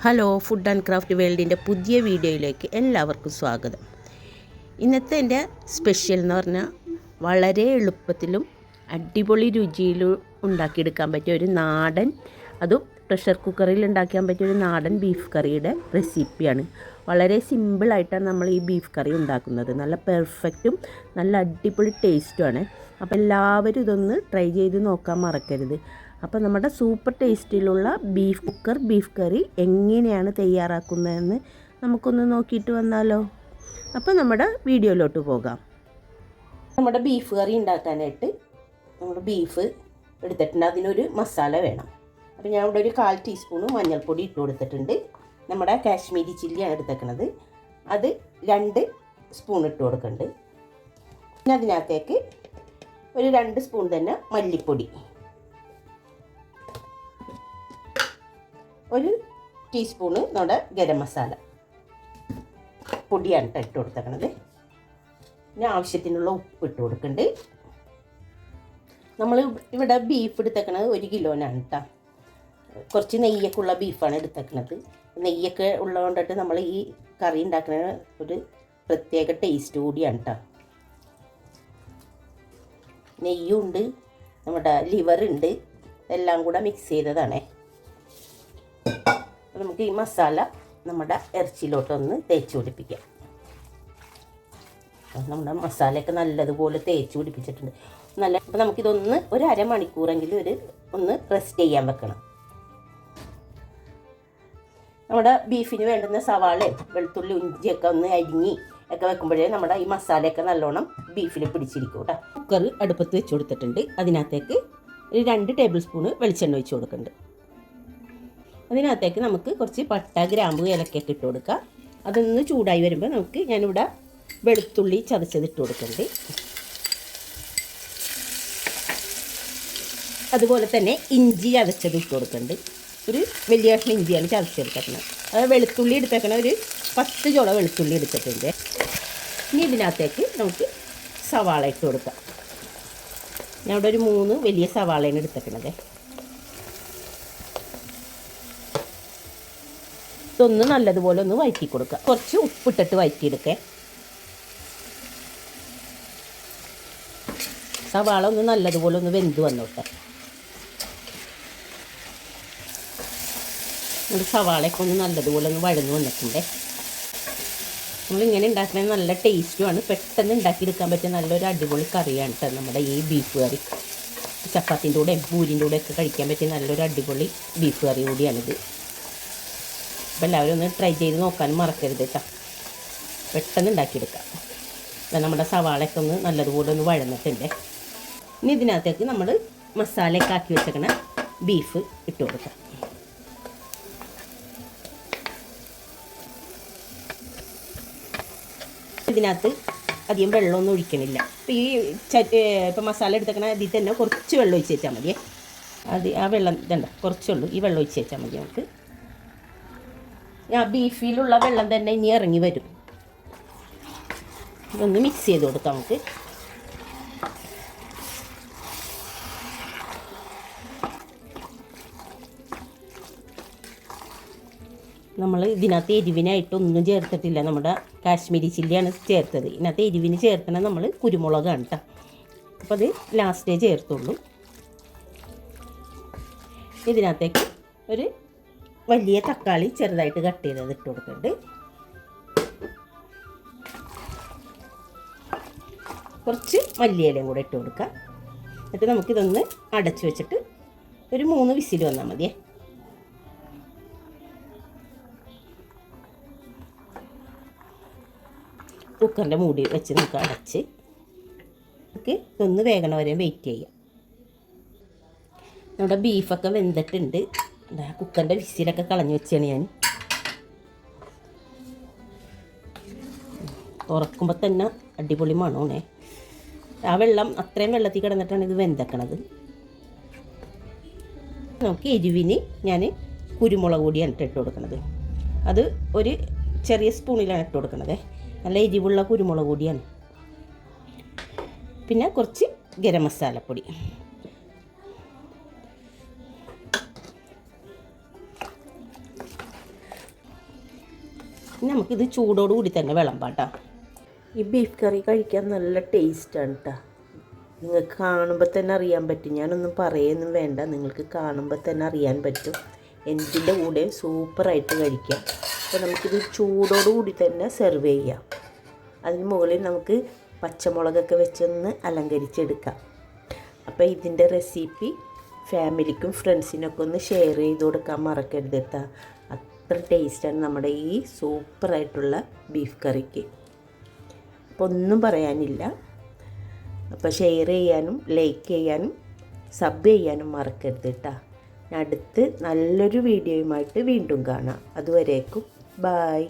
Hello, food and craft വേൾഡിൻ്റെ പുതിയ വീഡിയോയിലേക്ക് എല്ലാവർക്കും സ്വാഗതം. ഇന്നത്തെ എൻ്റെ സ്പെഷ്യൽ എന്ന് പറഞ്ഞാൽ വളരെ എളുപ്പത്തിലും അടിപൊളി രുചിയിലും ഉണ്ടാക്കിയെടുക്കാൻ പറ്റിയ ഒരു നാടൻ, അതും പ്രഷർ കുക്കറിൽ ഉണ്ടാക്കാൻ പറ്റിയ ഒരു നാടൻ ബീഫ് കറിയുടെ റെസിപ്പിയാണ്. വളരെ സിമ്പിളായിട്ടാണ് നമ്മൾ ഈ ബീഫ് കറി ഉണ്ടാക്കുന്നത്. നല്ല പെർഫെക്റ്റും നല്ല അടിപൊളി ടേസ്റ്റുമാണ്. അപ്പോൾ എല്ലാവരും ഇതൊന്ന് ട്രൈ ചെയ്ത് നോക്കാൻ മറക്കരുത്. അപ്പോൾ നമ്മുടെ സൂപ്പർ ടേസ്റ്റിലുള്ള ബീഫ് കറി എങ്ങനെയാണ് തയ്യാറാക്കുന്നതെന്ന് നമുക്കൊന്ന് നോക്കിയിട്ട് വന്നാലോ. അപ്പോൾ നമ്മുടെ വീഡിയോയിലോട്ട് പോകാം. നമ്മുടെ ബീഫ് കറി ഉണ്ടാക്കാനായിട്ട് നമ്മൾ ബീഫ് എടുത്തിട്ടുണ്ട്. അതിനൊരു മസാല വേണം. അപ്പോൾ ഞാൻ ഇവിടെ ഒരു 1/4 ടീസ്പൂൺ മഞ്ഞൾപ്പൊടി ഇട്ട് കൊടുത്തിട്ടുണ്ട്. നമ്മുടെ കാശ്മീരി ചില്ലിയാണ് എടുത്തേക്കണത്. അത് 2 സ്പൂൺ ഇട്ട് കൊടുക്കുന്നുണ്ട്. പിന്നെ അതിനകത്തേക്ക് ഒരു 2 സ്പൂൺ തന്നെ മല്ലിപ്പൊടി, 1 ടീസ്പൂണ് നമ്മുടെ ഗരം മസാല പൊടിയാണ് ഇട്ട് കൊടുത്തേക്കണത്. പിന്നെ ആവശ്യത്തിനുള്ള ഉപ്പ് ഇട്ട് കൊടുക്കുന്നുണ്ട്. നമ്മൾ ഇവിടെ ബീഫ് എടുത്തേക്കണത് 1 കിലോനാണ് കേട്ടോ. കുറച്ച് നെയ്യൊക്കെ ഉള്ള ബീഫാണ് എടുത്തേക്കണത്. നെയ്യൊക്കെ ഉള്ളതുകൊണ്ടിട്ട് നമ്മൾ ഈ കറി ഉണ്ടാക്കുന്ന ഒരു പ്രത്യേക ടേസ്റ്റ് കൂടിയാണ് കേട്ടോ. നെയ്യുണ്ട്, നമ്മുടെ ലിവറുണ്ട്, എല്ലാം കൂടെ മിക്സ് ചെയ്തതാണേ. നമുക്ക് ഈ മസാല നമ്മുടെ ഇറച്ചിയിലോട്ടൊന്ന് തേച്ച് പിടിപ്പിക്കാം. നമ്മുടെ മസാലയൊക്കെ നല്ലതുപോലെ തേച്ച് പിടിപ്പിച്ചിട്ടുണ്ട്. അപ്പോൾ നമുക്കിതൊന്ന് ഒരു അരമണിക്കൂറെങ്കിലും ഒന്ന് റെസ്റ്റ് ചെയ്യാൻ വെക്കണം. നമ്മുടെ ബീഫിന് വേണ്ടുന്ന സവാളയും വെളുത്തുള്ളി ഇഞ്ചിയൊക്കെ ഒന്ന് അരിഞ്ഞി ഒക്കെ വെക്കുമ്പോഴേ നമ്മുടെ ഈ മസാലയൊക്കെ നല്ലോണം ബീഫിൽ പിടിച്ചിരിക്കും കേട്ടോ. കുക്കർ അടുപ്പത്ത് വെച്ച് കൊടുത്തിട്ടുണ്ട്. അതിനകത്തേക്ക് ഒരു 2 ടേബിൾ സ്പൂണ് വെളിച്ചെണ്ണ ഒഴിച്ച് കൊടുക്കുന്നുണ്ട്. അതിനകത്തേക്ക് നമുക്ക് കുറച്ച് പട്ട, ഗ്രാമ്പു, ഏലക്കയൊക്കെ ഇട്ട് കൊടുക്കാം. അതൊന്ന് ചൂടായി വരുമ്പോൾ ഞാനിവിടെ വെളുത്തുള്ളി ചതച്ചതിട്ട് കൊടുക്കുന്നുണ്ട്. അതുപോലെ തന്നെ ഇഞ്ചി ചതച്ചത് ഇട്ട് കൊടുക്കുന്നുണ്ട്. ഒരു വലിയ കഷ്ണം ഇഞ്ചിയാണ് ചതച്ചെടുത്തേക്കുന്നത്. അത് വെളുത്തുള്ളി എടുത്തേക്കണ ഒരു 10 ചോള വെളുത്തുള്ളി എടുത്തിട്ടുണ്ട്. ഇനി ഇതിനകത്തേക്ക് നമുക്ക് സവാള ഇട്ട് കൊടുക്കാം. ഞാൻ ഇവിടെ ഒരു 3 വലിയ സവാളയാണ് എടുത്തേക്കണത്. ഇതൊന്ന് നല്ലതുപോലെ ഒന്ന് വഴറ്റി കൊടുക്കുക. കുറച്ച് ഉപ്പിട്ടിട്ട് വഴറ്റിയെടുക്കേ. സവാള ഒന്ന് നല്ലതുപോലെ ഒന്ന് വെന്ത് വന്നോട്ടെ. നമ്മുടെ സവാളയൊക്കെ ഒന്ന് നല്ലതുപോലെ ഒന്ന് വഴന്ന് വന്നിട്ടുണ്ട്. നമ്മളിങ്ങനെ ഉണ്ടാക്കുന്നത് നല്ല ടേസ്റ്റുമാണ്. പെട്ടെന്ന് ഉണ്ടാക്കിയെടുക്കാൻ പറ്റിയ നല്ലൊരു അടിപൊളി കറിയാണ് കേട്ടോ നമ്മുടെ ഈ ബീഫ് കറി. ചപ്പാത്തിൻ്റെ കൂടെയും പൂരിൻ്റെ കൂടെയൊക്കെ കഴിക്കാൻ പറ്റിയ നല്ലൊരു അടിപൊളി ബീഫ് കറി കൂടിയാണിത്. അപ്പോൾ എല്ലാവരും ഒന്ന് ട്രൈ ചെയ്ത് നോക്കാനും മറക്കരുത് കേട്ടോ. പെട്ടെന്ന് ഉണ്ടാക്കിയെടുക്കാം. നമ്മുടെ സവാളയൊക്കെ ഒന്ന് നല്ലതുപോലെ ഒന്ന് വഴന്നിട്ടുണ്ട്. ഇനി ഇതിനകത്തേക്ക് നമ്മൾ മസാലയൊക്കെ ആക്കി വെച്ചേക്കണ ബീഫ് ഇട്ട് കൊടുക്കാം. ഇതിനകത്ത് അധികം വെള്ളമൊന്നും ഒഴിക്കണില്ല. ഇപ്പോൾ മസാല എടുത്തേക്കണ അതിൽ തന്നെ കുറച്ച് വെള്ളം ഒഴിച്ച് വെച്ചാൽ മതിയേ. ആ വെള്ളം ഇതണ്ട കുറച്ചുള്ളൂ. ഈ വെള്ളം ഒഴിച്ച് വെച്ചാൽ മതി. നമുക്ക് ബീഫിലുള്ള വെള്ളം തന്നെ ഇനി ഇറങ്ങി വരും. ഇതൊന്ന് മിക്സ് ചെയ്ത് കൊടുക്കാം നമുക്ക്. നമ്മൾ ഇതിനകത്ത് എരിവിനായിട്ടൊന്നും ചേർത്തിട്ടില്ല. നമ്മുടെ കാശ്മീരി ചില്ലിയാണ് ചേർത്തത്. ഇതിനകത്ത് എരിവിന് ചേർത്തണം നമ്മൾ കുരുമുളകാണ് കേട്ടോ. അപ്പോൾ അത് ലാസ്റ്റേ ചേർത്തുള്ളൂ. ഇതിനകത്തേക്ക് ഒരു വലിയ തക്കാളി ചെറുതായിട്ട് കട്ട് ചെയ്തത് ഇട്ട് കൊടുക്കുന്നുണ്ട്. കുറച്ച് മല്ലിയിലയും കൂടെ ഇട്ട് കൊടുക്കാം. എന്നിട്ട് നമുക്കിതൊന്ന് അടച്ചു വെച്ചിട്ട് ഒരു 3 വിസിൽ വന്നാൽ മതിയേ. കുക്കറിൻ്റെ മൂടി വെച്ച് നമുക്ക് അടച്ച് ഇതൊന്ന് വേഗണ വരെ വെയിറ്റ് ചെയ്യാം. നമ്മുടെ ബീഫൊക്കെ വെന്തിട്ടുണ്ട്. കുക്കറിൻ്റെ വിസിലൊക്കെ കളഞ്ഞ് വെച്ചാണ് ഞാൻ. തുറക്കുമ്പോൾ തന്നെ അടിപൊളി മണമാണ്. ആ വെള്ളം അത്രയും വെള്ളത്തിൽ കിടന്നിട്ടാണ് ഇത് വെന്തക്കണത്. നമുക്ക് എരിവിന് ഞാൻ കുരുമുളക് പൊടിയാണ് ഇട്ട് കൊടുക്കുന്നത്. അത് ഒരു ചെറിയ സ്പൂണിലാണ് ഇട്ട് കൊടുക്കുന്നത്. നല്ല എരിവുള്ള കുരുമുളക് പൊടിയാണ്. പിന്നെ കുറച്ച് ഗരം മസാലപ്പൊടി. ഇനി നമുക്കിത് ചൂടോടുകൂടി തന്നെ വിളമ്പാട്ടോ. ഈ ബീഫ് കറി കഴിക്കാൻ നല്ല ടേസ്റ്റാണ് കേട്ടോ. നിങ്ങൾക്ക് കാണുമ്പോൾ തന്നെ അറിയാൻ പറ്റും. ഞാനൊന്നും പറയുകയൊന്നും വേണ്ട, നിങ്ങൾക്ക് കാണുമ്പോൾ തന്നെ അറിയാൻ പറ്റും. എന്തിൻ്റെ കൂടെ സൂപ്പറായിട്ട് കഴിക്കാം. അപ്പോൾ നമുക്കിത് ചൂടോടുകൂടി തന്നെ സെർവ് ചെയ്യാം. അതിന് മുകളിൽ നമുക്ക് പച്ചമുളകൊക്കെ വെച്ചൊന്ന് അലങ്കരിച്ചെടുക്കാം. അപ്പോൾ ഇതിൻ്റെ റെസിപ്പി ഫാമിലിക്കും ഫ്രണ്ട്സിനൊക്കെ ഒന്ന് ഷെയർ ചെയ്ത് കൊടുക്കാൻ മറക്കരുത് കേട്ടോ. അത്ര ടേസ്റ്റാണ് നമ്മുടെ ഈ സൂപ്പറായിട്ടുള്ള ബീഫ് കറിക്ക്. അപ്പോൾ ഒന്നും പറയാനില്ല. അപ്പോൾ ഷെയർ ചെയ്യാനും ലൈക്ക് ചെയ്യാനും സബ് ചെയ്യാനും മറക്കരുത് കേട്ടോ. അടുത്ത് നല്ലൊരു വീഡിയോയുമായിട്ട് വീണ്ടും കാണാം. അതുവരേക്കും ബായ്.